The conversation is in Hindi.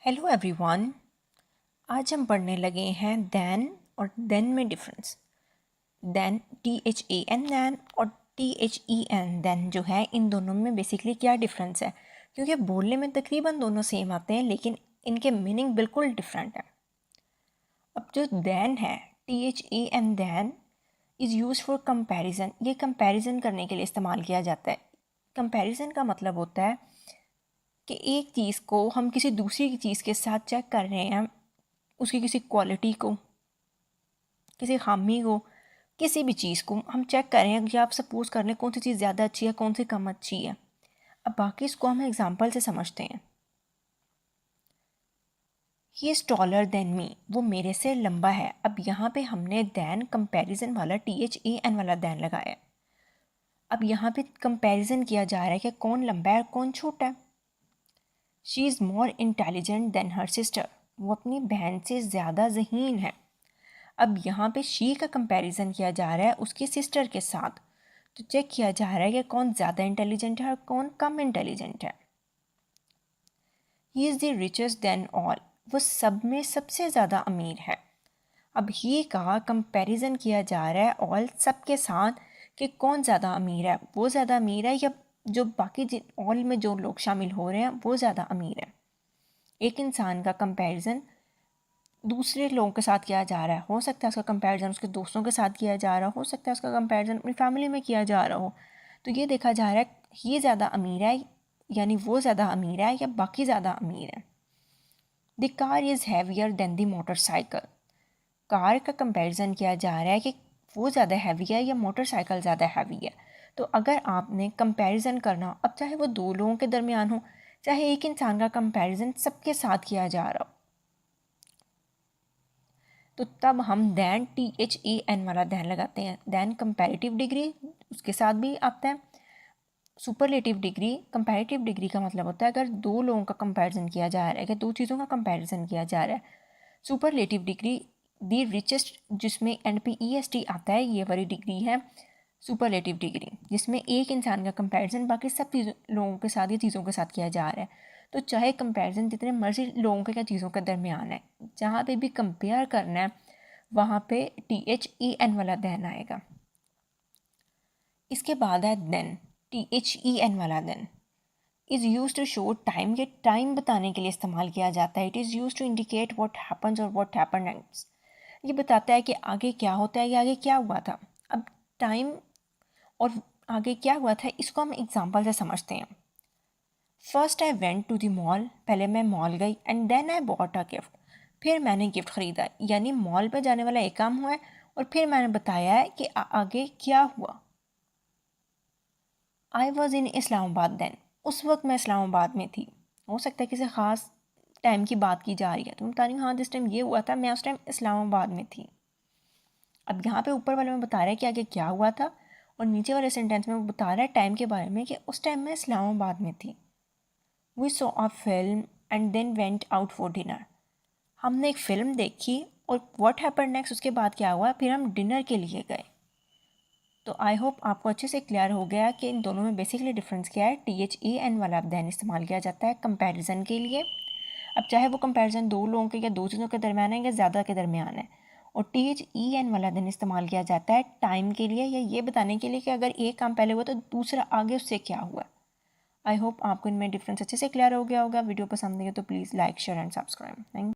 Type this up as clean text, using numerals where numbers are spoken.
Hello everyone. आज हम पढ़ने लगे हैं देन और देन में डिफरेंस। देन THAN देन और THEN देन जो है, इन दोनों में बेसिकली क्या डिफरेंस है, क्योंकि बोलने में तकरीबन दोनों सेम आते हैं लेकिन इनके मीनिंग बिल्कुल डिफरेंट है। अब जो देन है, THAN than is use for comparison. ये कंपैरिजन करने के लिए इस्तेमाल किया जाता है। कंपैरिजन का मतलब होता है कि एक चीज़ को हम किसी दूसरी चीज़ के साथ चेक कर रहे हैं, उसकी किसी क्वालिटी को, किसी खामी को, किसी भी चीज़ को हम चेक कर रहे हैं कि आप सपोज कर लें कौन सी चीज़ ज़्यादा अच्छी है, कौन सी कम अच्छी है। अब बाकी इसको हम एग्जांपल से समझते हैं। He is taller than me, वो मेरे से लंबा है। अब यहाँ पे हमने देन कंपैरिजन वाला THAN वाला देन लगाया है। अब यहाँ पे कंपैरिजन किया जा रहा है कि कौन लंबा है और कौन छोटा है। She is more intelligent then her sister, वो अपनी बहन से ज़्यादा ज़हीन है। अब यहाँ पे शी का कंपैरिजन किया जा रहा है उसकी सिस्टर के साथ, तो चेक किया जा रहा है कि कौन ज़्यादा इंटेलिजेंट है और कौन कम इंटेलिजेंट है। He is the richest than all, वो सब में सबसे ज़्यादा अमीर है। अब ही का कंपैरिजन किया जा रहा है ऑल, सब के साथ, कि कौन ज़्यादा अमीर है, वो ज़्यादा अमीर है या जो बाकी ऑल में जो लोग शामिल हो रहे हैं वो ज़्यादा अमीर है। एक इंसान का कंपैरिजन दूसरे लोगों के साथ किया जा रहा है, हो सकता है उसका कंपैरिजन उसके दोस्तों के साथ किया जा रहा हो सकता है उसका कंपैरिजन अपनी फैमिली में किया जा रहा हो। तो ये देखा जा रहा है ये ज़्यादा अमीर है, यानी वो ज़्यादा अमीर है या बाकी ज़्यादा अमीर है। The car is heavier than the motorcycle, car का कंपैरिजन किया जा रहा है कि वो ज़्यादा हैवी है या मोटरसाइकिल ज़्यादा हैवी है। तो अगर आपने कंपैरिजन करना, अब चाहे वो दो लोगों के दरमियान हो, चाहे एक इंसान का कंपैरिजन सबके साथ किया जा रहा हो, तो तब हम दैन THAN वाला दैन लगाते हैं। दैन कंपैरेटिव डिग्री उसके साथ भी आता है। सुपरलेटिव डिग्री, कंपैरेटिव डिग्री का मतलब होता है अगर दो लोगों का कंपैरिजन किया जा रहा है, कि दो चीज़ों का कंपैरिजन किया जा रहा है। सुपरलेटिव डिग्री दी रिचेस्ट, जिसमें NPEST आता है, ये वाली डिग्री है सुपरलेटिव डिग्री, जिसमें एक इंसान का कंपैरिजन बाकी सब लोगों के साथ या चीज़ों के साथ किया जा रहा है। तो चाहे कंपैरिजन जितने मर्जी लोगों के या चीज़ों के दरमियान है, जहाँ पे भी कंपेयर करना है वहाँ पे THEN वाला देन आएगा। इसके बाद है देन, THEN वाला then is use to show time, ये टाइम बताने के लिए इस्तेमाल किया जाता है। It is use to indicate what happens और व्हाट हैपन नेक्स्ट, ये बताता है कि आगे क्या होता है या आगे क्या हुआ था। अब टाइम और आगे क्या हुआ था इसको हम एग्जांपल से समझते हैं। First I went to the mall, पहले मैं मॉल गई, and then I bought a gift, फिर मैंने गिफ्ट ख़रीदा। यानी मॉल पे जाने वाला एक काम हुआ है और फिर मैंने बताया है कि आगे क्या हुआ। I was in Islamabad then, उस वक्त मैं इस्लामाबाद में थी। हो सकता है किसी ख़ास टाइम की बात की जा रही है, तो मैं बता रही हूँ हाँ जिस टाइम ये हुआ था मैं उस टाइम इस्लामाबाद में थी। अब यहाँ पे ऊपर वाले में बता रहा है कि आगे क्या हुआ था, और नीचे वाले सेंटेंस में वो बता रहा है टाइम के बारे में कि उस टाइम मैं इस्लामाबाद में थी। We saw a film and then went out for dinner, हमने एक फ़िल्म देखी और व्हाट हैपेंड नेक्स्ट, उसके बाद क्या हुआ, फिर हम डिनर के लिए गए। तो आई होप आपको अच्छे से क्लियर हो गया कि इन दोनों में बेसिकली डिफरेंस क्या है। THAN वाला देन इस्तेमाल किया जाता है कंपैरिजन के लिए, अब चाहे वो कंपैरिजन दो लोगों के या दो चीज़ों के दरमियान है या ज़्यादा के दरमियान है। और THEN वाला देन इस्तेमाल किया जाता है टाइम के लिए, या ये बताने के लिए कि अगर एक काम पहले हुआ तो दूसरा आगे उससे क्या हुआ। आई होप आपको इनमें डिफरेंस अच्छे से क्लियर हो गया होगा। वीडियो पसंद आई हो तो please like share and subscribe. Thank